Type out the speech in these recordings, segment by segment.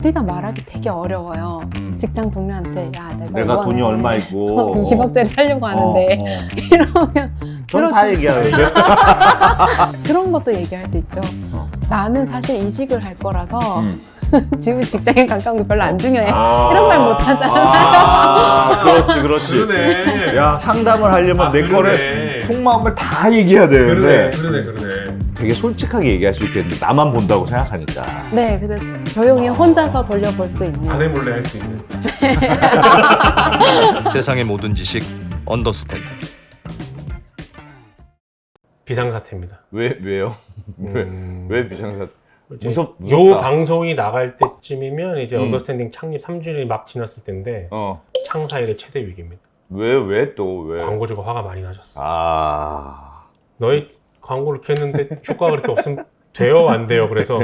어디다 말하기 되게 어려워요. 직장 동료한테 야 내가 돈이 얼마 있고 20억짜리 살려고 하는데 이러면 전 다 얘기하는데 그런 것도 얘기할 수 있죠. 나는 사실 이직을 할 거라서 지금 직장인 가까운 게 별로 안 중요해. 이런 말 못 하잖아. 그렇지. 그러네. 야, 상담을 하려면 내 그러네. 거를 속마음을 다 얘기해야 되는데 그러네. 되게 솔직하게 얘기할 수 있겠는데 나만 본다고 생각하니까. 네, 근데 조용히 혼자서 돌려볼 수 있는. 아내 몰래 할 수 있는. 세상의 모든 지식 언더스탠드. 비상사태입니다. 왜요? 왜 비상사태? 요 무섭다. 방송이 나갈 때쯤이면 이제 음. 언더스탠딩 창립 3주년이 막 지났을 텐데 창사 일의 최대 위기입니다. 왜? 광고주가 화가 많이 나셨어. 네. 너희 광고를 이렇게 했는데 효과가 그렇게 없으면 돼요? 안 돼요? 그래서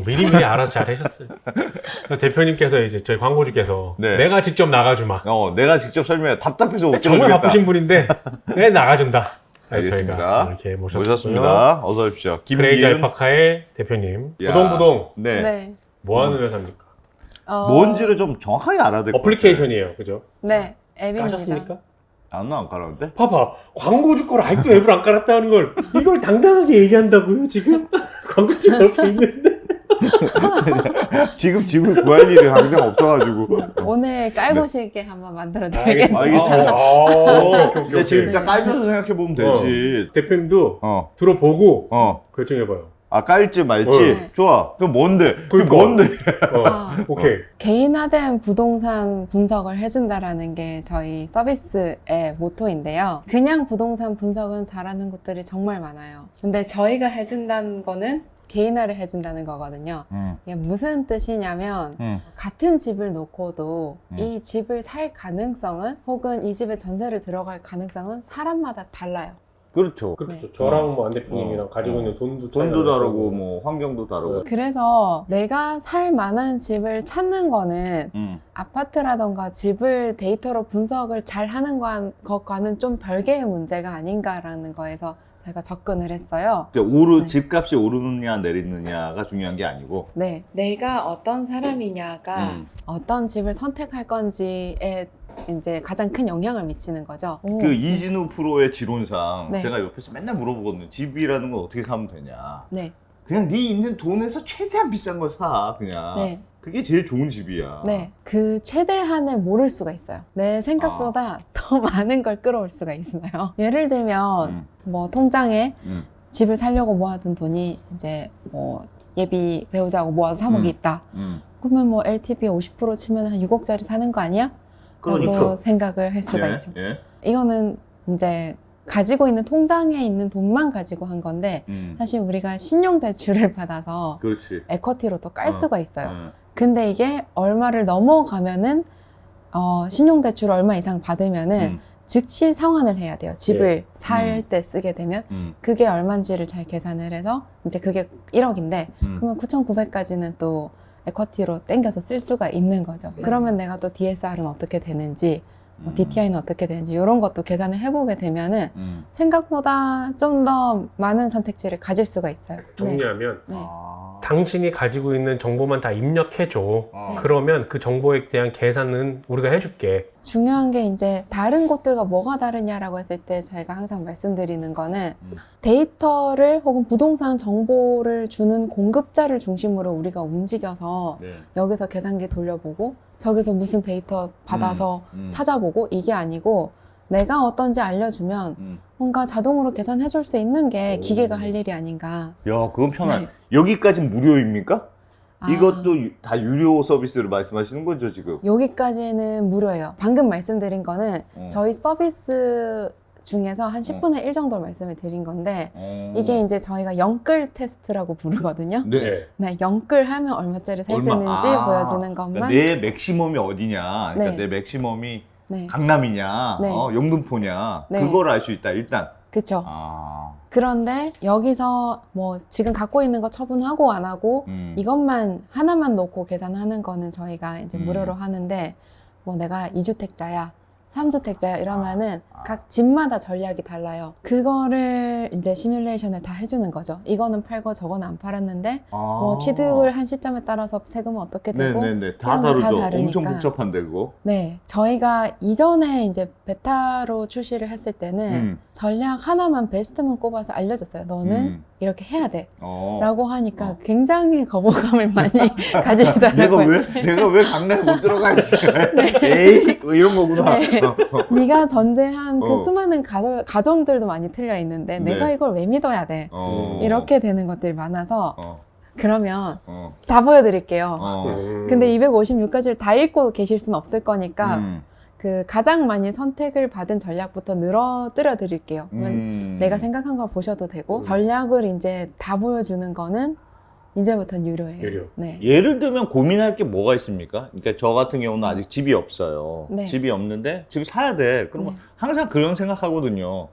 미리미리 알아서 잘 하셨어요. 대표님께서 이제 저희 광고주께서 네. 내가 직접 나가주마. 내가 직접 설명해. 답답해서 못 정말 들어주겠다. 바쁘신 분인데 내 나가준다. 그래서 알겠습니다. 저희가 이렇게 모셨습니다. 모셨습니다. 어서 오십시오. 크레이지 알파카의 대표님. 야. 부동부동 네. 네. 뭐 하는 회사입니까? 뭔지를 좀 정확하게 알아야 될 것 같아요. 어플리케이션이에요, 그죠? 네, 앱입니다. 까셨습니까? 안 깔았는데? 봐봐, 광고주 걸 아직도 앱을 안 깔았다는 걸 이걸 당당하게 얘기한다고요, 지금? 광고주 옆에 있는데. 지금 구할 일이 당장 없어가지고. 오늘 깔고 네. 싶게 한번 만들어 드리겠습니다. 알겠습니다. 오케이. 근데 지금 일단 깔면서 생각해보면 되지. 대표님도 어. 들어보고 어. 결정해봐요. 깔지 말지? 네. 좋아. 그럼 뭔데? 그러니까. 뭔데? 오케이. 개인화된 부동산 분석을 해준다라는 게 저희 서비스의 모토인데요. 그냥 부동산 분석은 잘하는 곳들이 정말 많아요. 근데 저희가 해준다는 거는 개인화를 해준다는 거거든요. 이게 무슨 뜻이냐면 같은 집을 놓고도 이 집을 살 가능성은 혹은 이 집에 전세를 들어갈 가능성은 사람마다 달라요. 그렇죠. 그렇죠. 네. 저랑 뭐 안 대표님이랑 가지고 있는 돈도 돈도 차이가 다르고, 나고. 뭐, 환경도 다르고. 그래서 내가 살 만한 집을 찾는 거는 아파트라던가 집을 데이터로 분석을 잘 하는 것과는 좀 별개의 문제가 아닌가라는 거에서 제가 접근을 했어요. 그러니까 네. 집값이 오르느냐 내리느냐가 중요한 게 아니고. 네, 내가 어떤 사람이냐가 어떤 집을 선택할 건지에 이제 가장 큰 영향을 미치는 거죠. 그 이진우 프로의 지론상 네. 제가 옆에서 맨날 물어보거든요. 집이라는 건 어떻게 사면 되냐. 네, 그냥 네 있는 돈에서 최대한 비싼 걸 사. 그냥. 네. 그게 제일 좋은 집이야. 네, 그 최대한을 모를 수가 있어요. 내 생각보다 더 많은 걸 끌어올 수가 있어요. 예를 들면 뭐 통장에 집을 살려고 모아둔 돈이 이제 뭐 예비 배우자하고 모아서 3억이 있다. 그러면 뭐 LTV 50% 치면 한 6억짜리 사는 거 아니야? 라고 그렇죠. 생각을 할 수가 예, 있죠. 예. 이거는 이제 가지고 있는 통장에 있는 돈만 가지고 한 건데 사실 우리가 신용대출을 받아서 그렇지. 에쿼티로 또 깔 수가 있어요. 예. 근데 이게 얼마를 넘어가면은 신용대출 얼마 이상 받으면은 즉시 상환을 해야 돼요. 집을 살 때 쓰게 되면 그게 얼마인지를 잘 계산을 해서 이제 그게 1억인데 그러면 9,900까지는 또 에쿼티로 땡겨서 쓸 수가 있는 거죠. 그러면 내가 또 DSR은 어떻게 되는지 뭐 DTI는 어떻게 되는지 이런 것도 계산을 해보게 되면은 생각보다 좀 더 많은 선택지를 가질 수가 있어요. 정리하면 네. 당신이 가지고 있는 정보만 다 입력해줘. 아. 그러면 그 정보에 대한 계산은 우리가 해줄게. 중요한 게 이제 다른 곳들과 뭐가 다르냐라고 했을 때 제가 항상 말씀드리는 거는 데이터를 혹은 부동산 정보를 주는 공급자를 중심으로 우리가 움직여서 네. 여기서 계산기 돌려보고 저기서 무슨 데이터 받아서 찾아보고 이게 아니고 내가 어떤지 알려주면 뭔가 자동으로 계산해 줄 수 있는 게 기계가 할 일이 아닌가. 야, 그건 편하네. 네. 여기까지는 무료입니까? 아. 이것도 다 유료 서비스를 말씀하시는 거죠, 지금? 여기까지는 무료예요. 방금 말씀드린 거는 저희 서비스 중에서 한 10분의 1 정도 말씀을 드린 건데 이게 이제 저희가 영끌 테스트라고 부르거든요. 네. 네, 영끌 하면 얼마짜리 살 수 있는지 보여주는 것만. 그러니까 내 맥시멈이 어디냐. 그러니까 네. 내 맥시멈이 네, 강남이냐, 네. 영등포냐. 네. 그걸 알 수 있다, 일단. 그쵸. 그런데 여기서 뭐 지금 갖고 있는 거 처분하고 안 하고 이것만 하나만 놓고 계산하는 거는 저희가 이제 무료로 하는데 뭐 내가 2주택자야. 3주택자 이러면은 각 집마다 전략이 달라요. 그거를 이제 시뮬레이션을 다 해주는 거죠. 이거는 팔고 저거는 안 팔았는데 뭐 취득을 한 시점에 따라서 세금은 어떻게 되고 네네네. 다 이런 게 다르죠. 다르니까. 엄청 복잡한데 그거. 네, 저희가 이전에 이제 베타로 출시를 했을 때는 전략 하나만 베스트만 꼽아서 알려줬어요. 너는 이렇게 해야 돼. 라고 하니까 굉장히 거부감을 많이 가지더라고요. 내가 왜 강남에 못 들어가 있지? 에이 뭐 이런 거구나. 네. 네가 전제한 그 수많은 가정들도 많이 틀려 있는데 네. 내가 이걸 왜 믿어야 돼? 이렇게 되는 것들이 많아서 그러면 어. 다 보여드릴게요. 어. 근데 256가지를 다 읽고 계실 수는 없을 거니까 그 가장 많이 선택을 받은 전략부터 늘어뜨려 드릴게요. 그러면 내가 생각한 걸 보셔도 되고 전략을 이제 다 보여주는 거는 이제부터는 유료예요. 유료. 네. 예를 들면 고민할 게 뭐가 있습니까? 그러니까 저 같은 경우는 아직 집이 없어요. 네. 집이 없는데 집을 사야 돼. 그러면 네. 항상 그런 생각하거든요.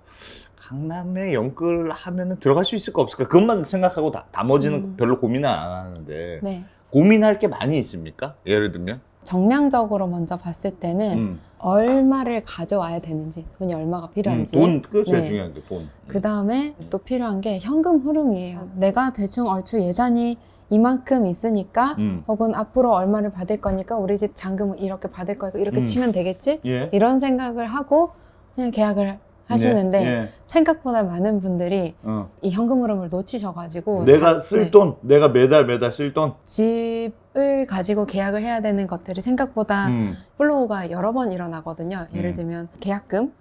강남에 연끌 하면은 들어갈 수 있을까 없을까? 그것만 생각하고 나머지는 별로 고민을 안 하는데 네. 고민할 게 많이 있습니까? 예를 들면 정량적으로 먼저 봤을 때는 얼마를 가져와야 되는지, 돈이 얼마가 필요한지. 돈, 그게 제일 네. 중요한 게 돈. 그 다음에 또 필요한 게 현금 흐름이에요. 내가 대충 얼추 예산이 이만큼 있으니까 혹은 앞으로 얼마를 받을 거니까 우리 집 잔금은 이렇게 받을 거니까 이렇게 치면 되겠지? 예. 이런 생각을 하고 그냥 계약을 하시는데 예. 생각보다 많은 분들이 어. 이 현금 흐름을 놓치셔가지고 내가 쓸 네. 돈, 내가 매달 쓸 돈. 집을 가지고 계약을 해야 되는 것들이 생각보다 플로우가 여러 번 일어나거든요. 예를 들면 계약금,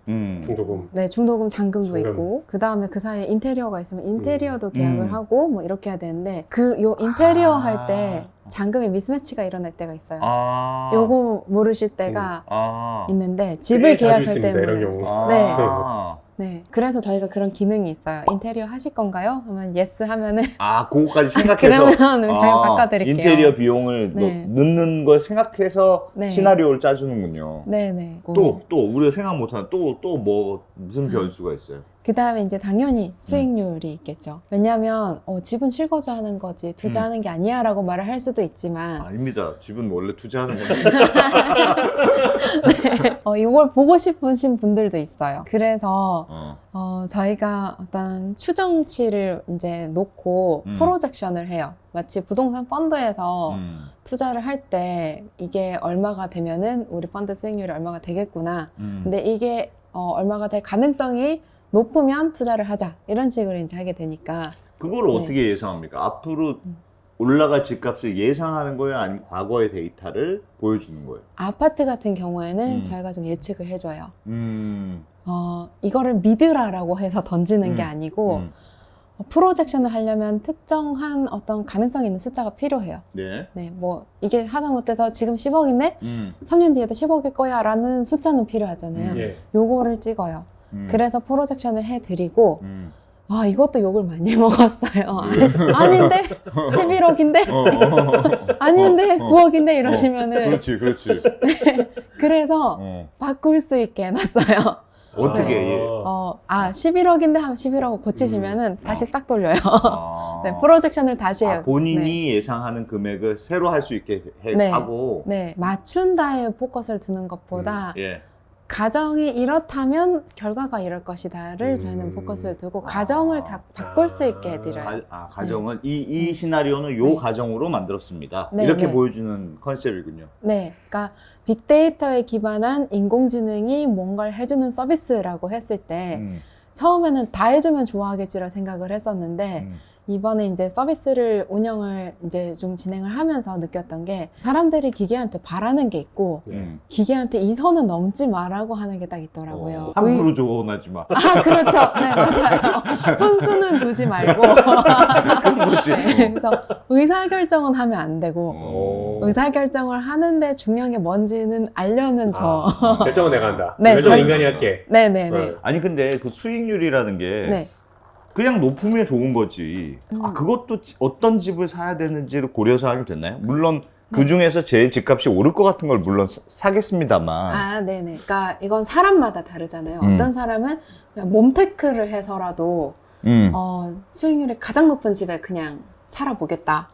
중도금. 네, 중도금, 잔금도 잔금. 있고 그 다음에 그 사이에 인테리어가 있으면 인테리어도 계약을 하고 뭐 이렇게 해야 되는데 요 인테리어 할 때 잔금의 미스매치가 일어날 때가 있어요. 아. 요거 모르실 때가 아. 있는데 집을 꽤 자주 계약할 있습니다, 때 이런 경우. 네. 아. 네, 그래서 저희가 그런 기능이 있어요. 인테리어 하실 건가요? 하면 예스 하면은 아, 그거까지 생각해서. 그러면 저희가 바꿔드릴게요. 인테리어 비용을 네. 넣는 걸 생각해서 네. 시나리오를 짜주는군요. 네네. 또 우리가 생각 못하는 또 뭐 무슨 변수가 있어요? 그 다음에 이제 당연히 수익률이 있겠죠. 왜냐하면 집은 실거주하는 거지 투자하는 게 아니야 라고 말을 할 수도 있지만 아닙니다. 집은 원래 투자하는 건데. 네, 이걸 보고 싶으신 분들도 있어요. 그래서 어. 저희가 어떤 추정치를 이제 놓고 프로젝션을 해요. 마치 부동산 펀드에서 투자를 할 때 이게 얼마가 되면은 우리 펀드 수익률이 얼마가 되겠구나. 근데 이게 얼마가 될 가능성이 높으면 투자를 하자. 이런 식으로 이제 하게 되니까. 그걸 네. 어떻게 예상합니까? 앞으로 올라갈 집값을 예상하는 거예요? 아니면 과거의 데이터를 보여주는 거예요? 아파트 같은 경우에는 저희가 좀 예측을 해줘요. 음. 이거를 믿으라라고 해서 던지는 게 아니고 프로젝션을 하려면 특정한 어떤 가능성 있는 숫자가 필요해요. 네. 네, 뭐 이게 하다못해서 지금 10억인데 3년 뒤에도 10억일 거야 라는 숫자는 필요하잖아요. 예. 요거를 찍어요. 그래서 프로젝션을 해드리고 이것도 욕을 많이 먹었어요. 아닌데 11억인데 아닌데 9억인데 이러시면은 그렇지. 그래서 바꿀 수 있게 해놨어요. 어떻게? 11억인데 하면 11억 고치시면은 다시 싹 돌려요. 네, 프로젝션을 다시 해요. 본인이 예상하는 금액을 새로 할 수 있게 네. 하고. 네, 맞춘다에 포커스를 두는 것보다 예. 가정이 이렇다면 결과가 이럴 것이다를 저희는 포커스를 두고 가정을 바꿀 수 있게 해드려요. 가정은 이 시나리오는 요 네. 가정으로 만들었습니다. 네, 이렇게 네. 보여주는 컨셉이군요. 네, 그러니까 빅데이터에 기반한 인공지능이 뭔가를 해주는 서비스라고 했을 때 처음에는 다 해주면 좋아하겠지라 생각을 했었는데 이번에 이제 서비스를 운영을 이제 좀 진행을 하면서 느꼈던 게 사람들이 기계한테 바라는 게 있고 기계한테 이 선은 넘지 마라고 하는 게 딱 있더라고요. 함부로 조언하지 마. 그렇죠. 네, 맞아요. 혼수는 두지 말고. 그렇지. 네, 그래서 의사결정은 하면 안 되고 의사결정을 하는데 중요한 게 뭔지는 알려는 줘. 결정은 내가 한다. 네, 결정은 인간이 할게. 네네네. 아니 근데 그 수익률이라는 게 네. 그냥 높으면 좋은 거지. 그것도 어떤 집을 사야 되는지를 고려해서 하면 됐나요? 물론 그 중에서 제일 집값이 오를 것 같은 걸 물론 사겠습니다만. 네네. 그러니까 이건 사람마다 다르잖아요. 어떤 사람은 그냥 몸테크를 해서라도 수익률이 가장 높은 집에 그냥 살아보겠다.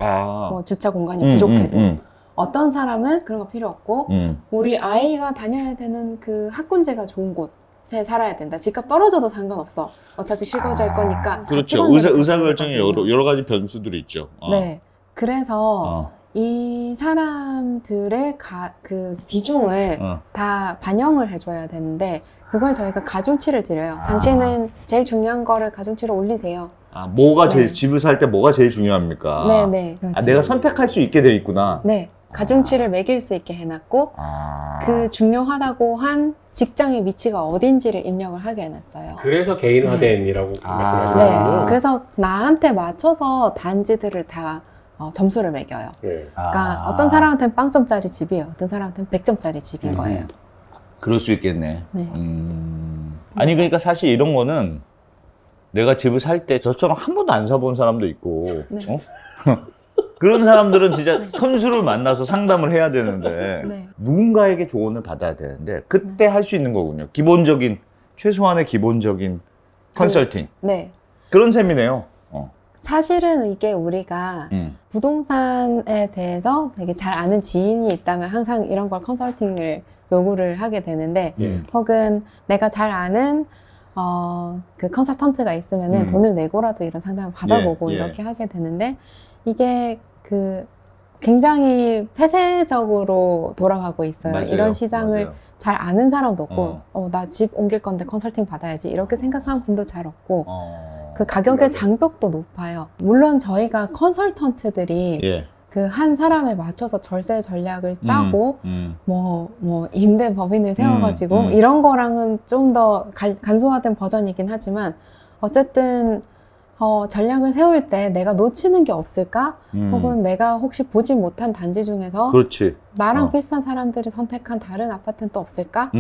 뭐 주차 공간이 부족해도. 어떤 사람은 그런 거 필요 없고 우리 아이가 다녀야 되는 그 학군제가 좋은 곳에 살아야 된다. 집값 떨어져도 상관없어. 어차피 실거주할 거니까. 그렇죠. 의사결정에 여러 가지 변수들이 있죠. 네. 그래서 이 사람들의 그 비중을 다 반영을 해줘야 되는데 그걸 저희가 가중치를 드려요. 당신은 제일 중요한 거를 가중치로 올리세요. 뭐가 제일 집을 살 때 뭐가 제일 중요합니까? 네네. 내가 선택할 수 있게 돼 있구나. 네. 가중치를 매길 수 있게 해놨고 그 중요하다고 한 직장의 위치가 어딘지를 입력을 하게 해놨어요. 그래서 개인화된이라고 말씀하시는 네. 거군요. 그래서 나한테 맞춰서 단지들을 다 점수를 매겨요. 네. 그러니까 어떤 사람한테는 빵점짜리 집이에요. 어떤 사람한테는 100점짜리 집인 거예요. 그럴 수 있겠네. 네. 아니 그러니까 사실 이런 거는 내가 집을 살 때 저처럼 한 번도 안 사본 사람도 있고 네. 그런 사람들은 진짜 선수를 만나서 상담을 해야 되는데 네. 누군가에게 조언을 받아야 되는데 그때 할 수 있는 거군요. 기본적인 최소한의 기본적인 컨설팅 네. 그런 셈이네요. 사실은 이게 우리가 부동산에 대해서 되게 잘 아는 지인이 있다면 항상 이런 걸 컨설팅을 요구를 하게 되는데 혹은 내가 잘 아는 그 컨설턴트가 있으면은 돈을 내고라도 이런 상담을 받아보고 이렇게 하게 되는데 이게 그 굉장히 폐쇄적으로 돌아가고 있어요. 맞아요. 이런 시장을 맞아요. 잘 아는 사람도 없고 나 집 옮길 건데 컨설팅 받아야지 이렇게 생각하는 분도 잘 없고 그 가격의 장벽도 높아요. 물론 저희가 컨설턴트들이 그 한 사람에 맞춰서 절세 전략을 짜고 뭐 임대 법인을 세워가지고 이런 거랑은 좀 더 간소화된 버전이긴 하지만 어쨌든 전략을 세울 때 내가 놓치는 게 없을까? 혹은 내가 혹시 보지 못한 단지 중에서 그렇지. 나랑 비슷한 사람들이 선택한 다른 아파트는 또 없을까?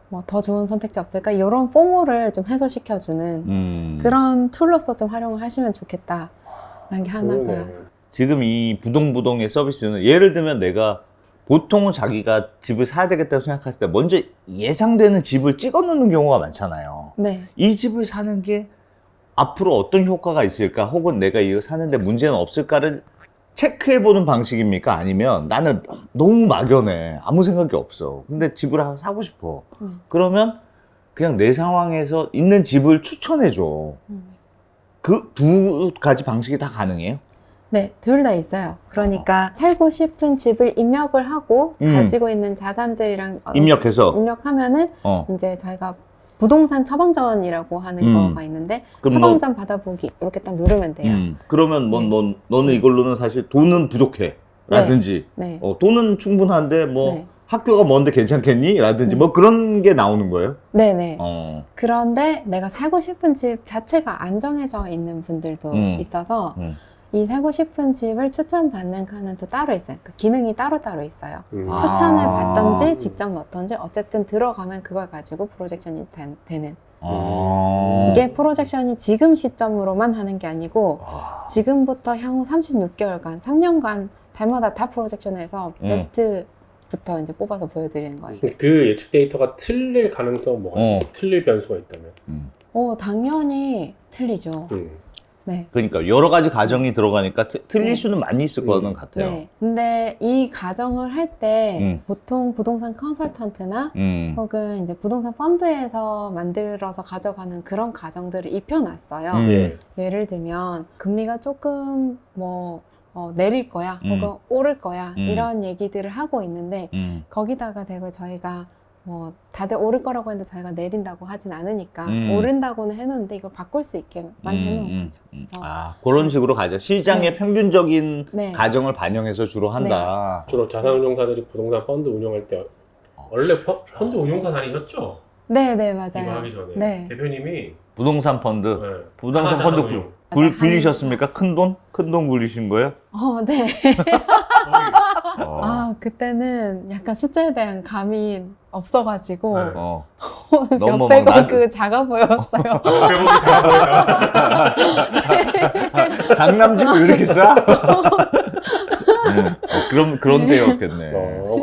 뭐 더 좋은 선택지 없을까? 이런 포모를 좀 해소시켜주는 그런 툴로서 좀 활용을 하시면 좋겠다라는 게 하나고요. 지금 이 부동의 서비스는 예를 들면 내가 보통은 자기가 집을 사야 되겠다고 생각했을 때 먼저 예상되는 집을 찍어 놓는 경우가 많잖아요. 네. 이 집을 사는 게 앞으로 어떤 효과가 있을까 혹은 내가 이거 사는데 문제는 없을까를 체크해보는 방식입니까? 아니면 나는 너무 막연해. 아무 생각이 없어. 근데 집을 하나 사고 싶어. 그러면 그냥 내 상황에서 있는 집을 추천해줘. 그 두 가지 방식이 다 가능해요? 네, 둘 다 있어요. 그러니까 살고 싶은 집을 입력을 하고 가지고 있는 자산들이랑 입력하면은 이제 저희가 부동산 처방전이라고 하는 거가 있는데 처방전 받아보기 이렇게 딱 누르면 돼요. 그러면 너는 이걸로는 사실 돈은 부족해 라든지 네. 돈은 충분한데 학교가 먼데 괜찮겠니? 라든지 뭐 그런 게 나오는 거예요? 네네. 그런데 내가 살고 싶은 집 자체가 안 정해져 있는 분들도 있어서 이 살고 싶은 집을 추천받는 칸은 또 따로 있어요. 그 기능이 따로따로 있어요. 추천을 받던지 직접 넣던지 어쨌든 들어가면 그걸 가지고 프로젝션이 되는. 이게 프로젝션이 지금 시점으로만 하는 게 아니고 지금부터 향후 36개월간, 3년간 달마다 다 프로젝션해서 베스트부터 이제 뽑아서 보여드리는 거예요. 그 예측 데이터가 틀릴 가능성은 뭐가 있어요? 틀릴 변수가 있다면? 당연히 틀리죠. 네. 그러니까 여러 가지 가정이 들어가니까 틀릴 수는 많이 있을 거는 같아요. 네. 근데 이 가정을 할 때 보통 부동산 컨설턴트나 혹은 이제 부동산 펀드에서 만들어서 가져가는 그런 가정들을 입혀놨어요. 예를 들면 금리가 조금 내릴 거야 혹은 오를 거야 이런 얘기들을 하고 있는데 거기다가 대고 저희가 다들 오를 거라고 했는데 저희가 내린다고 하진 않으니까 오른다고는 해놓는데 이걸 바꿀 수 있게만 해놓은 거죠. 그래서 그런 식으로 가죠. 시장의 평균적인 가정을 반영해서 주로 한다. 주로 자산운용사들이 부동산 펀드 운영할 때 원래 펀드 운용사 다니셨죠? 네 맞아요. 이거 하기 전에 네. 대표님이 부동산 펀드 굴리셨습니까? 큰 돈 굴리신 거예요? 네. 그때는 약간 숫자에 대한 감이 없어가지고 너무 몇백억 그 작아 보였어요. 몇백억이 작아 보였다. 강남집을 왜 이렇게 싸? 그런 데였겠네.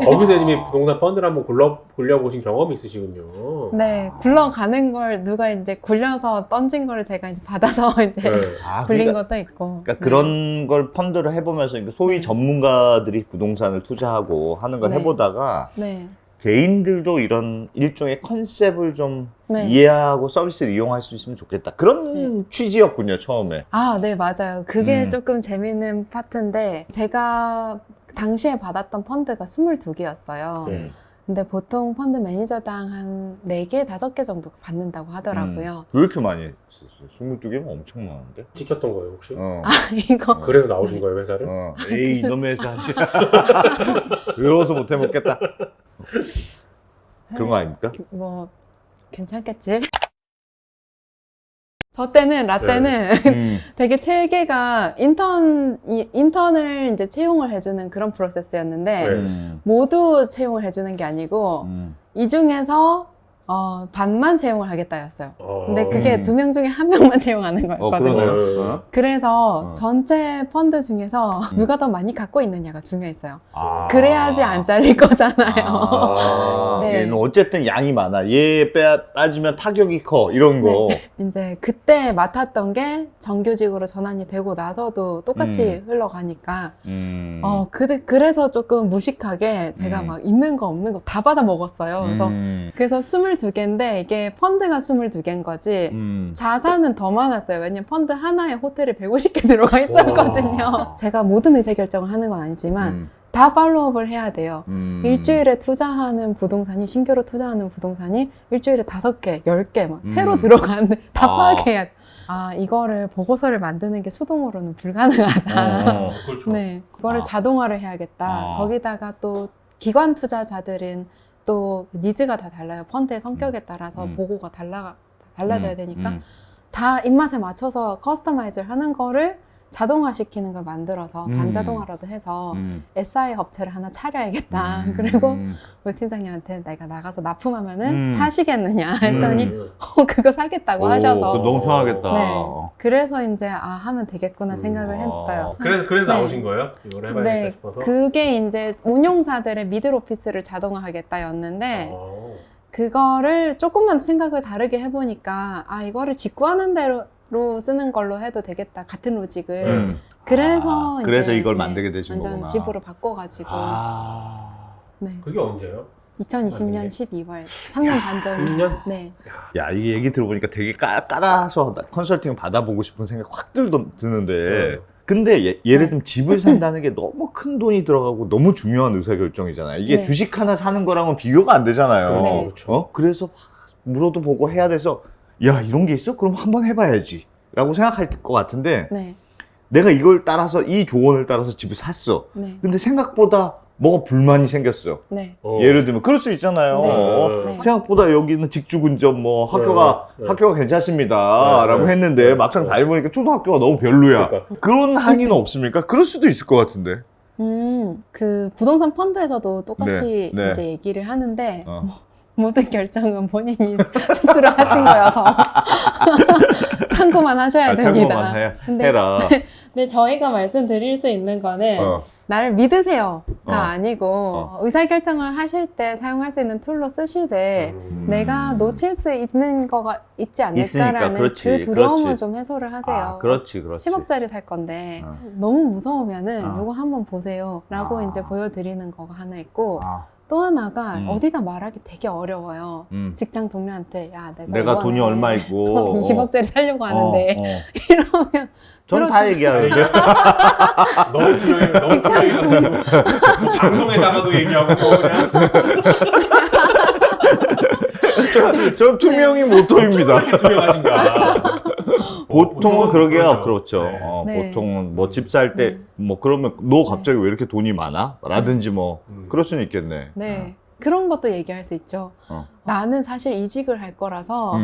거기서 이미 부동산 펀드를 한번 굴려보신 경험이 있으시군요. 네, 굴러가는 걸 누가 이제 굴려서 던진 거를 제가 이제 받아서 이제 네. 굴린 그러니까, 것도 있고. 그러니까 그런 걸 펀드를 해보면서 소위 네. 전문가들이 부동산을 투자하고 하는 걸 네. 해보다가 네. 개인들도 이런 일종의 컨셉을 좀 네. 이해하고 서비스를 이용할 수 있으면 좋겠다. 그런 취지였군요, 처음에. 아, 네, 맞아요. 그게 음. 조금 재밌는 파트인데, 제가 당시에 받았던 펀드가 22개였어요. 네. 근데 보통 펀드 매니저당 한 4개, 5개 정도 받는다고 하더라고요. 왜 이렇게 많이 했었어요? 22개면 엄청 많은데? 지켰던 거예요 혹시? 이거. 그래서 나오신 거예요 회사를? 에이, 이놈의 회사. 외로워서 못 해먹겠다. 그런 거 아닙니까? 뭐, 괜찮겠지? 저 때는, 라떼는 되게 체계가 인턴을 이제 채용을 해주는 그런 프로세스였는데, 네. 모두 채용을 해주는 게 아니고, 이 중에서 반만 채용을 하겠다였어요. 근데 그게 2명 중에 1명만 채용하는 거였거든요. 그러네요. 그래서 전체 펀드 중에서 누가 더 많이 갖고 있느냐가 중요했어요. 아. 그래야지 안 잘릴 거잖아요. 네. 얘는 어쨌든 양이 많아. 얘 빠지면 타격이 커. 이런 거. 이제 그때 맡았던 게 정규직으로 전환이 되고 나서도 똑같이 흘러가니까 그래서 조금 무식하게 제가 막 있는 거 없는 거 다 받아 먹었어요. 그래서 22개인데 이게 펀드가 22개인 거지 자산은 더 많았어요. 왜냐면 펀드 하나에 호텔이 150개 들어가 있었거든요. 제가 모든 의사결정을 하는 건 아니지만 다 팔로우업을 해야 돼요. 일주일에 투자하는 부동산이, 신규로 투자하는 부동산이 일주일에 5개, 10개 막 새로 들어가는데 다 파악해야 돼. 아, 이거를 보고서를 만드는 게 수동으로는 불가능하다. 그렇죠. 네, 그거를 자동화를 해야겠다. 거기다가 또 기관 투자자들은 또 니즈가 다 달라요. 펀드의 성격에 따라서 보고가 달라져야 되니까 다 입맛에 맞춰서 커스터마이즈를 하는 거를 자동화시키는 걸 만들어서 반자동화라도 해서 SI 업체를 하나 차려야겠다. 그리고 우리 팀장님한테 내가 나가서 납품하면은 사시겠느냐 했더니 그거 사겠다고 하셔서 너무 편하겠다. 네. 그래서 이제 하면 되겠구나 생각을 했어요. 그래서 네. 나오신 거예요? 이걸 해봐야겠다 네, 싶어서? 그게 이제 운용사들의 미들 오피스를 자동화하겠다였는데 그거를 조금만 생각을 다르게 해보니까 이거를 직구하는 대로 쓰는 걸로 해도 되겠다. 같은 로직을. 그래서 이제, 이걸 만들게 되신 완전 거구나. 집으로 바꿔가지고 네. 그게 언제요? 2020년 12월 3년 반 전. 3년? 네. 야, 이게 얘기 들어보니까 되게 깔아서 컨설팅 받아보고 싶은 생각 확 드는데. 근데 예를 들면 집을 산다는 게 너무 큰 돈이 들어가고 너무 중요한 의사결정이잖아요. 이게 네. 주식 하나 사는 거랑은 비교가 안 되잖아요. 네. 그렇죠. 그래서 물어도 보고 해야 돼서 야, 이런 게 있어? 그럼 한번 해봐야지. 라고 생각할 것 같은데 네. 내가 이걸 따라서 이 조언을 따라서 집을 샀어. 네. 근데 생각보다 뭐가 불만이 생겼어. 네. 예를 들면 그럴 수 있잖아요. 네. 생각보다 여기는 직주근접 뭐 학교가 괜찮습니다. 라고 했는데 막상 다녀보니까 초등학교가 너무 별로야. 그러니까. 그런 항의는 없습니까? 그럴 수도 있을 것 같은데. 그 부동산 펀드에서도 똑같이 네. 이제 얘기를 하는데 모든 결정은 본인이 스스로 하신 거여서 참고만 하셔야 됩니다. 참고만 해라. 근데 저희가 말씀드릴 수 있는 거는 나를 믿으세요가 아니고 의사결정을 하실 때 사용할 수 있는 툴로 쓰시되 내가 놓칠 수 있는 거가 있지 않을까라는 그렇지, 그 두려움을 그렇지. 좀 해소를 하세요. 그렇지. 10억짜리 살 건데 너무 무서우면은 요거 한번 보세요 라고 이제 보여드리는 거가 하나 있고 또 하나가 어디다 말하기 되게 어려워요. 직장 동료한테 야 내가 돈이 얼마 있고 20억짜리 살려고 하는데 이러면 전 다 얘기하는데 너무 투명해가지고 방송에다가도 얘기하고 그냥 전 투명이 모토입니다. 이렇게 투명하신가? 보통은 그러게요. 그렇죠. 네. 네. 보통은 뭐 집 살 때 뭐 그러면 너 갑자기 왜 이렇게 돈이 많아? 라든지 뭐 그럴 수는 있겠네. 네. 그런 것도 얘기할 수 있죠. 나는 사실 이직을 할 거라서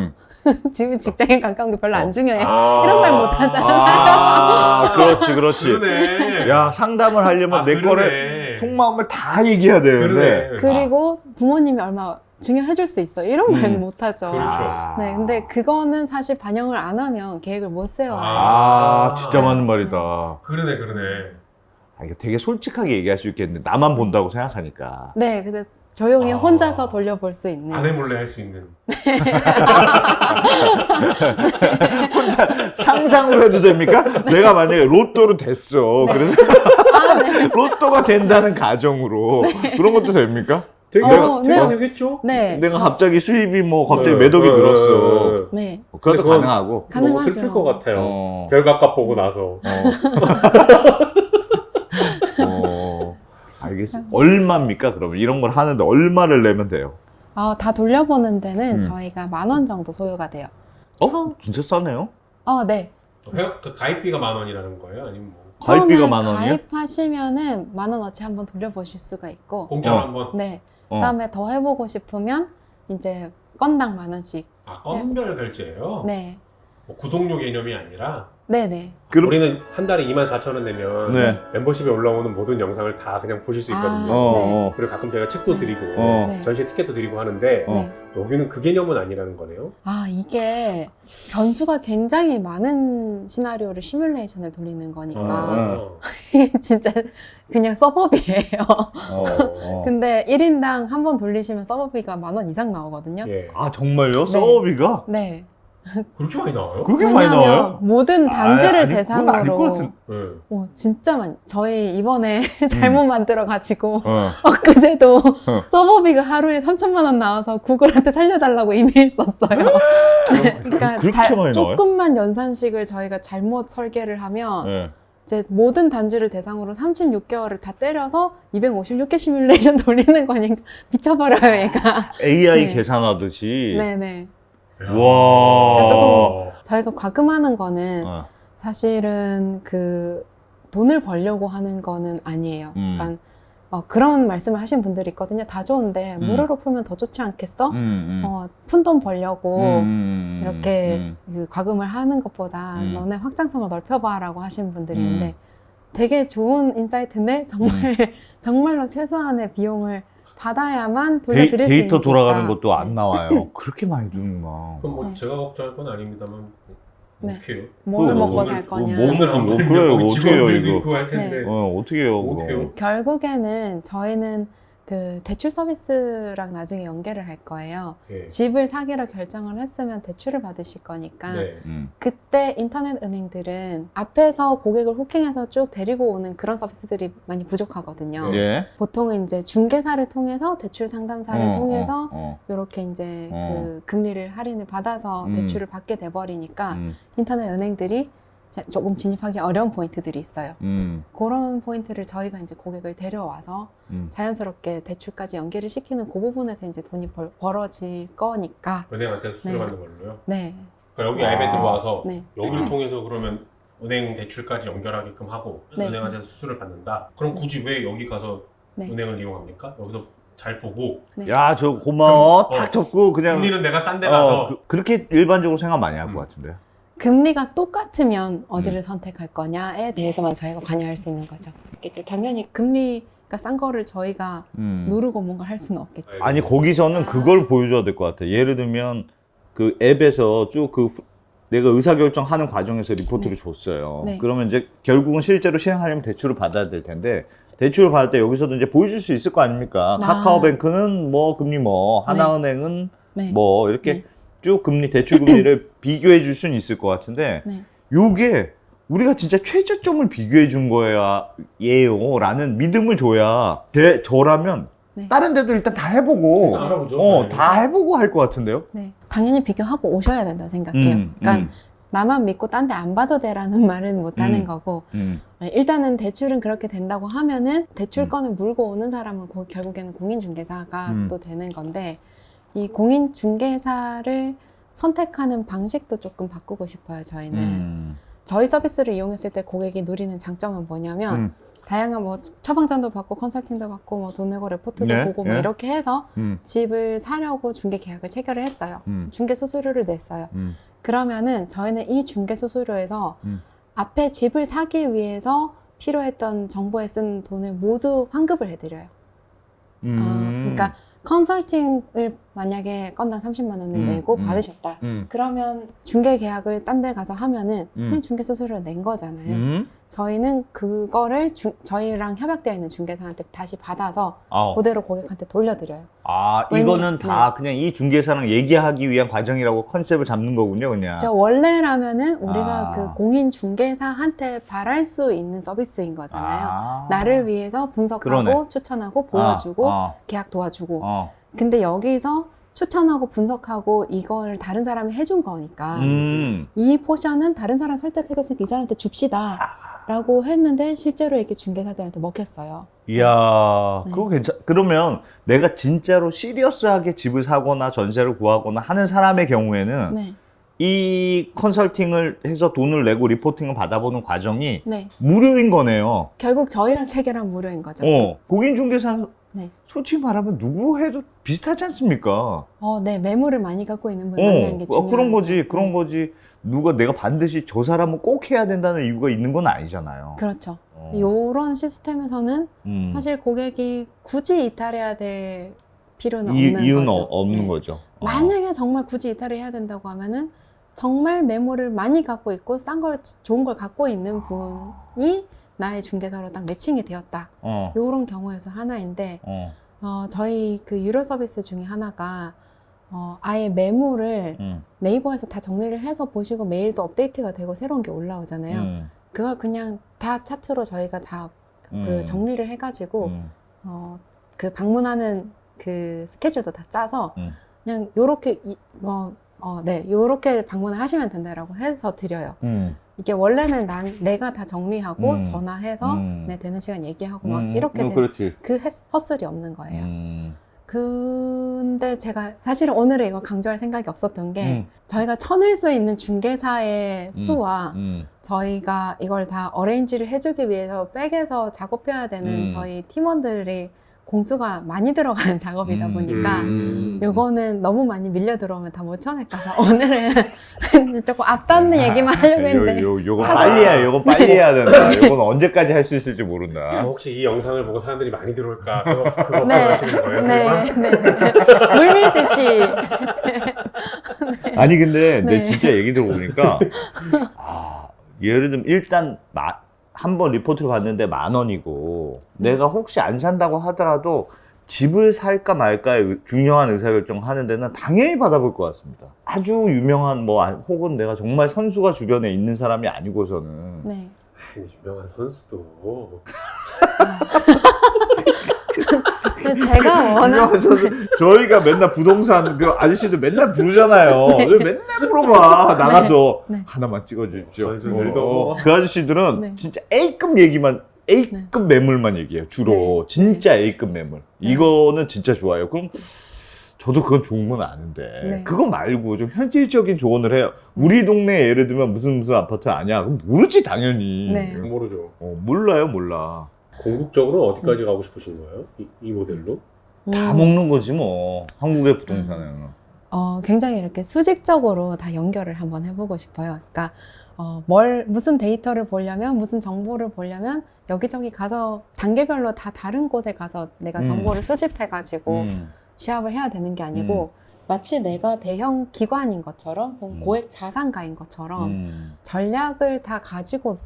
지금 직장인 강강도 별로 안 중요해. 이런 말 못 하잖아요. 그렇지. 그러네. 야, 상담을 하려면 내 거를 속마음을 다 얘기해야 되는데. 그리고 부모님이 얼마 증여해줄 수 있어. 이런 말은 못 하죠. 그렇죠. 네, 근데 그거는 사실 반영을 안 하면 계획을 못 세워요. 진짜 맞는 말이다. 그러네. 이게 되게 솔직하게 얘기할 수 있겠는데 나만 본다고 생각하니까. 네, 그래서 조용히 아. 혼자서 돌려볼 수 있는. 아내 몰래 할 수 있는. 혼자 상상을 해도 됩니까? 내가 만약에 로또로 됐어. 네. 그래서 아, 네. 로또가 된다는 가정으로 그런 것도 됩니까? 되게 네. 되겠죠? 네. 내가 갑자기 수입이 뭐 갑자기 네. 몇 억이 늘었어. 네. 그것도 그건- 가능하고. 가능하죠. 너무 슬플 것 같아요. 어. 별값값 보고 나서. 알겠어. 얼마입니까? 그러면 이런 걸 하는데 얼마를 내면 돼요? 다 돌려보는 데는 음. 저희가 10,000원 정도 소요가 돼요. 진짜 싸네요? 네. 그 가입비가 10,000원이라는 거예요? 아니면 뭐 가입비가 처음에 10,000원이요? 가입하시면은 10,000원어치 한번 돌려보실 수가 있고, 공짜로 어. 한번. 네. 어. 그다음에 더 해보고 싶으면 이제 건당 10,000원씩. 아, 건별 결제예요? 네. 뭐 구독료 개념이 아니라 네네. 그럼 우리는 한 달에 24,000원 내면 네. 멤버십에 올라오는 모든 영상을 다 그냥 보실 수 있거든요. 네. 그리고 가끔 제가 책도 네. 드리고 네. 전시 티켓도 드리고 하는데 어. 네. 여기는 그 개념은 아니라는 거네요. 이게 변수가 굉장히 많은 시나리오를 시뮬레이션을 돌리는 거니까 아. 진짜 그냥 서버비예요. 어. 근데 1인당 한 번 돌리시면 서버비가 10,000원 이상 나오거든요. 예. 아 정말요? 네. 서버비가? 네. 그렇게 많이 나와요? 그렇게 많이 왜냐하면 나와요? 모든 단지를 아니, 그건 아닐 것 대상으로 같은- 네. 진짜 많이. 저희 이번에 잘못 만들어가지고 엊그제도 서버비가 하루에 3,000만 원 나와서 구글한테 살려달라고 이메일 썼어요. 그러니까 그렇게 많이 나와요? 조금만 연산식을 저희가 잘못 설계를 하면 네. 이제 모든 단지를 대상으로 36개월을 다 때려서 256개 시뮬레이션 돌리는 거니까 미쳐버려요, 얘가. AI 네. 계산하듯이. 네네. 와. 조금- 저희가 과금하는 거는 어. 사실은 그 돈을 벌려고 하는 거는 아니에요. 음. 그러니까 그런 말씀을 하신 분들이 있거든요. 다 좋은데 무료로 풀면 더 좋지 않겠어? 푼 돈 벌려고 이렇게 그 과금을 하는 것보다 너네 확장성을 넓혀봐라고 하신 분들이 있는데 되게 좋은 인사이트인데 정말 정말로 최소한의 비용을 받아야만 돌려드릴 수 있는 데이터 게 돌아가는 있다. 것도 안 네. 나와요. 그렇게 많이 드는구나. 그럼 뭐 네. 제가 걱정할 건 아닙니다만 네. 어떻게 해요? 뭘 그거 먹고 뭐- 살 그거 거냐. 뭐- 오늘 한번 그래요, 여기 어떻게 해요, 직원들도 이거? 있고 할 텐데 어떻게 해요? 그거? 어떻게 해요? 결국에는 저희는 그 대출 서비스랑 나중에 연계를 할 거예요. 예. 집을 사기로 결정을 했으면 대출을 받으실 거니까 네. 그때 인터넷 은행들은 앞에서 고객을 호킹해서 쭉 데리고 오는 그런 서비스들이 많이 부족하거든요. 예. 보통은 이제 중개사를 통해서 대출 상담사를 통해서 어. 이렇게 이제 어. 그 금리를 할인을 받아서 대출을 받게 돼버리니까 인터넷 은행들이 조금 진입하기 어려운 포인트들이 있어요. 그런 포인트를 저희가 이제 고객을 데려와서 자연스럽게 대출까지 연계를 시키는 그 부분에서 이제 돈이 벌어질 거니까. 은행한테 수수료 네. 받는 걸로요? 네. 그러니까 여기 앱에 들어와서 네. 여기를 통해서 그러면 은행 대출까지 연결하게끔 하고 네. 은행한테 수수료를 받는다. 그럼 굳이 왜 여기 가서 네. 은행을 이용합니까? 여기서 잘 보고 네. 야, 저 고마워. 그럼, 탁 접고 그냥. 금리는 내가 싼 데 가서 그렇게 일반적으로 생각 많이 할 것 같은데. 금리가 똑같으면 어디를 선택할 거냐에 대해서만 저희가 관여할 수 있는 거죠. 이제 당연히 금리가 싼 거를 저희가 누르고 뭔가 할 수는 없겠죠. 아니, 거기서는 그걸 보여줘야 될 것 같아. 예를 들면 그 앱에서 쭉 그 내가 의사결정하는 과정에서 리포트를 줬어요. 네. 그러면 이제 결국은 실제로 실행하려면 대출을 받아야 될 텐데 대출을 받을 때 여기서도 이제 보여줄 수 있을 거 아닙니까? 카카오뱅크는 뭐 금리 뭐, 하나은행은 네. 뭐 이렇게 네. 쭉 금리, 대출 금리를 비교해 줄 수는 있을 것 같은데 네. 요게 우리가 진짜 최저점을 비교해 준 거야 예요 라는 믿음을 줘야 저라면 네. 다른 데도 일단 다 해보고 일단 알아보죠. 다 해보고 할 것 같은데요. 네. 당연히 비교하고 오셔야 된다 생각해요. 그러니까 나만 믿고 딴 데 안 봐도 돼라는 말은 못 하는 거고 일단은 대출은 그렇게 된다고 하면은 대출권을 물고 오는 사람은 결국에는 공인중개사가 또 되는 건데 이 공인중개사를 선택하는 방식도 조금 바꾸고 싶어요. 저희는 저희 서비스를 이용했을 때 고객이 누리는 장점은 뭐냐면 다양한 뭐 처방전도 받고 컨설팅도 받고 뭐 돈 내고 레포트도 네, 보고 네. 뭐 이렇게 해서 집을 사려고 중개 계약을 체결을 했어요. 중개 수수료를 냈어요. 그러면은 저희는 이 중개 수수료에서 앞에 집을 사기 위해서 필요했던 정보에 쓴 돈을 모두 환급을 해드려요. 그러니까 컨설팅을 만약에 건당 30만 원을 내고 받으셨다. 그러면 중개 계약을 딴 데 가서 하면은 그냥 중개 수수료를 낸 거잖아요. 저희는 그거를 저희랑 협약되어 있는 중개사한테 다시 받아서 어. 그대로 고객한테 돌려드려요. 아, 왜냐- 이거는 다 네. 그냥 이 중개사랑 얘기하기 위한 과정이라고 컨셉을 잡는 거군요, 그냥. 저 원래라면은 우리가 아. 그 공인 중개사한테 바랄 수 있는 서비스인 거잖아요. 아. 나를 위해서 분석하고 그러네. 추천하고 보여주고 어, 계약 도와주고. 어. 근데 여기서 추천하고 분석하고 이걸 다른 사람이 해준 거니까 이 포션은 다른 사람 설득해줬으니까 이 사람한테 줍시다 라고 했는데 실제로 이렇게 중개사들한테 먹혔어요. 이야, 네. 그거 그러면 내가 진짜로 시리어스하게 집을 사거나 전세를 구하거나 하는 사람의 경우에는 네, 이 컨설팅을 해서 돈을 내고 리포팅을 받아보는 과정이 네. 무료인 거네요. 결국 저희랑 체결한 무료인 거죠. 고객중개사는 네. 솔직히 말하면 누구 해도 비슷하지 않습니까? 네, 매물을 많이 갖고 있는 분 만나는 게 중요하죠. 그런 거지, 그런 네. 거지. 누가 내가 반드시 저 사람은 꼭 해야 된다는 이유가 있는 건 아니잖아요. 그렇죠. 어. 요런 시스템에서는 음. 사실 고객이 굳이 이탈해야 될 필요는 이, 없는 이유는 거죠. 없는 네. 거죠. 만약에 정말 굳이 이탈을 해야 된다고 하면은 정말 매물을 많이 갖고 있고 싼 걸, 좋은 걸 갖고 있는 분이 나의 중개사로 딱 매칭이 되었다. 요런 경우에서 하나인데, 저희 그 유료 서비스 중에 하나가, 아예 매물을 네이버에서 다 정리를 해서 보시고 매일도 업데이트가 되고 새로운 게 올라오잖아요. 그걸 그냥 다 차트로 저희가 다 그 정리를 해가지고, 그 방문하는 그 스케줄도 다 짜서, 그냥 요렇게, 요렇게 방문을 하시면 된다라고 해서 드려요. 이게 원래는 내가 다 정리하고 전화해서 되는 시간 얘기하고 막 이렇게 그렇지. 그 허슬이 없는 거예요. 근데 제가 사실은 오늘은 이거 강조할 생각이 없었던 게 저희가 쳐낼 수 있는 중개사의 수와 저희가 이걸 다 어레인지를 해주기 위해서 백에서 작업해야 되는 저희 팀원들이 공수가 많이 들어가는 작업이다 보니까 요거는 너무 많이 밀려 들어오면 다 못 쳐낼까 봐 오늘은 조금 앞담는 얘기만 하려고 했는데 요거 빨리 해야, 요거 빨리 해야 된다. 요건 언제까지 할 수 있을지 모른다. 혹시 이 영상을 보고 사람들이 많이 들어올까 그거 하시는 거예요? 네, 네. 물 밀듯이. 아니 근데 내 네. 진짜 얘기 들어보니까 예를 들면 일단 한번 리포트를 봤는데 10,000원이고 내가 혹시 안 산다고 하더라도 집을 살까 말까의 중요한 의사결정을 하는 데는 당연히 받아볼 것 같습니다. 아주 유명한 혹은 내가 정말 선수가 주변에 있는 사람이 아니고서는 네. 아니, 유명한 선수도 근데 제가 워낙 유명한 선수 저희가 맨날 부동산 그 아저씨들 맨날 부르잖아요. 맨날 물어봐 나가서 네. 하나만 찍어주십시오. 선수들도 그 아저씨들은 네. 진짜 A급 얘기만 A급 매물만 얘기해요. 주로 네. 진짜 A급 매물. 이거는 진짜 좋아요. 그럼 저도 그건 좋은 건 아는데 네. 그거 말고 좀 현실적인 조언을 해요. 우리 동네에 예를 들면 무슨 아파트 아냐? 그럼 모르지 당연히. 네. 모르죠. 몰라요 몰라. 궁극적으로 어디까지 가고 싶으신 거예요? 이 모델로? 다 먹는 거지 뭐 한국의 부동산은. 굉장히 이렇게 수직적으로 다 연결을 한번 해보고 싶어요. 그러니까 무슨 데이터를 보려면 무슨 정보를 보려면 여기저기 가서 단계별로 다 다른 곳에 가서 내가 정보를 수집해가지고 취합을 해야 되는 게 아니고 마치 내가 대형 기관인 것처럼 혹은 고액 자산가인 것처럼 전략을 다 가지고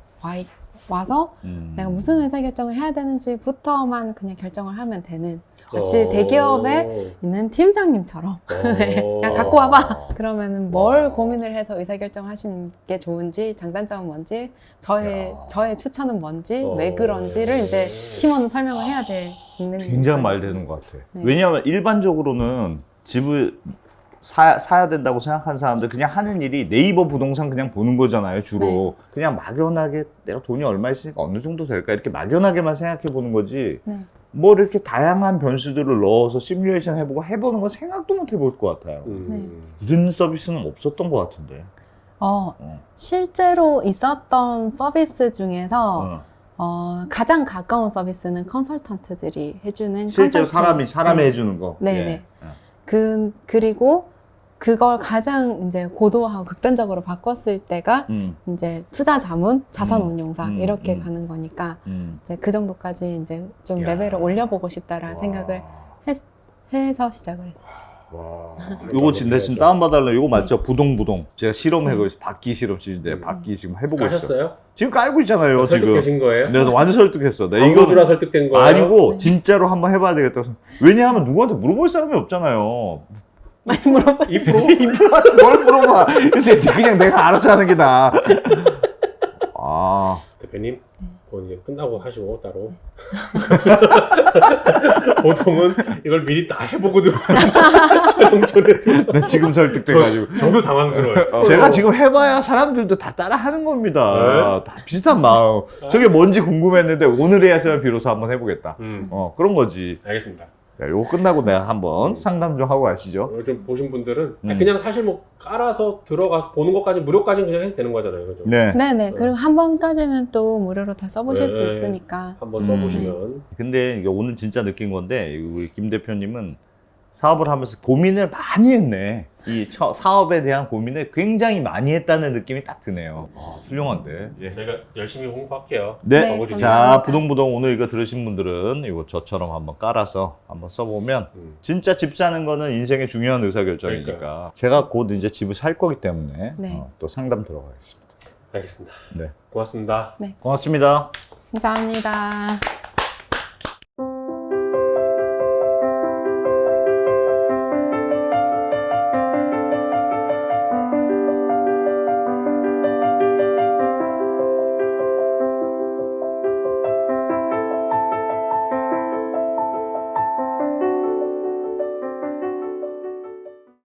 와서 내가 무슨 의사결정을 해야 되는지부터만 그냥 결정을 하면 되는 마치 대기업에 있는 팀장님처럼 그냥 갖고 와봐. 그러면은 뭘 고민을 해서 의사결정 하시는 게 좋은지, 장단점은 뭔지, 저의 추천은 뭔지, 왜 그런지를 이제 팀원은 설명을 해야 되는 굉장히 말 거거든요. 되는 것 같아. 네. 왜냐하면 일반적으로는 집을 사야 된다고 생각하는 사람들 그냥 하는 일이 네이버 부동산 그냥 보는 거잖아요, 주로. 네. 그냥 막연하게 내가 돈이 얼마 있으니까 어느 정도 될까 이렇게 막연하게만 생각해 보는 거지. 네. 뭐 이렇게 다양한 변수들을 넣어서 시뮬레이션 해보는 건 생각도 못 해볼 것 같아요. 이런 서비스는 없었던 것 같은데. 실제로 있었던 서비스 중에서 가장 가까운 서비스는 컨설턴트들이 해주는 실제로 컨설팅. 사람이 네. 해주는 거. 네네. 그리고 그걸 가장 이제 고도화하고 극단적으로 바꿨을 때가 이제 투자 자문, 자산 운용사 이렇게 가는 거니까 이제 그 정도까지 이제 좀 야. 레벨을 올려보고 싶다라는 생각을 해서 시작을 했었죠. 와. 요거 지금 대신 다운받아달라고 이거 맞죠? 부동. 제가 실험해보고 있어요. 바퀴 실험실인데 바퀴 지금 해보고 있어요. 하셨어요? 지금 깔고 있잖아요. 지금. 설득되신 거예요? 내가 완전 설득했어. 내가 광고주라 설득된 거예요? 아니고 진짜로 한번 해봐야 되겠다. 왜냐하면 누구한테 물어볼 사람이 없잖아요. 많이 물어봐. 2%? 뭘 물어봐. 근데 그냥 내가 알아서 하는 게 나아. 아. 대표님, 그건 이제 끝나고 하시고 따로. 보통은 이걸 미리 다 해보고 들어오는 촬영 전에 나 지금 설득돼가지고. 저도 당황스러워요. 제가 지금 해봐야 사람들도 다 따라 하는 겁니다. 다 비슷한 마음. 저게 뭔지 궁금했는데 오늘에야서야 비로소 한번 해보겠다. 그런 거지. 알겠습니다. 자, 요거 끝나고 내가 한번 상담 좀 하고 가시죠. 좀 보신 분들은 그냥 사실 뭐 깔아서 들어가서 보는 것까지 무료까지는 그냥 해도 되는 거잖아요. 그죠? 네. 네네. 그리고 한 번까지는 또 무료로 다 써보실 수 네. 있으니까. 한번 써보시면. 근데 이게 오늘 진짜 느낀 건데 우리 김 대표님은 사업을 하면서 고민을 많이 했네. 이 사업에 대한 고민을 굉장히 많이 했다는 느낌이 딱 드네요. 아, 훌륭한데. 예. 저희가 열심히 홍보할게요. 네. 네, 광고 주시면. 자, 감사합니다. 부동부동 오늘 이거 들으신 분들은 이거 저처럼 한번 깔아서 한번 써보면 진짜 집 사는 거는 인생의 중요한 의사결정이니까. 그러니까요. 제가 곧 이제 집을 살 거기 때문에 네. 또 상담 들어가겠습니다. 알겠습니다. 네. 고맙습니다. 고맙습니다. 감사합니다.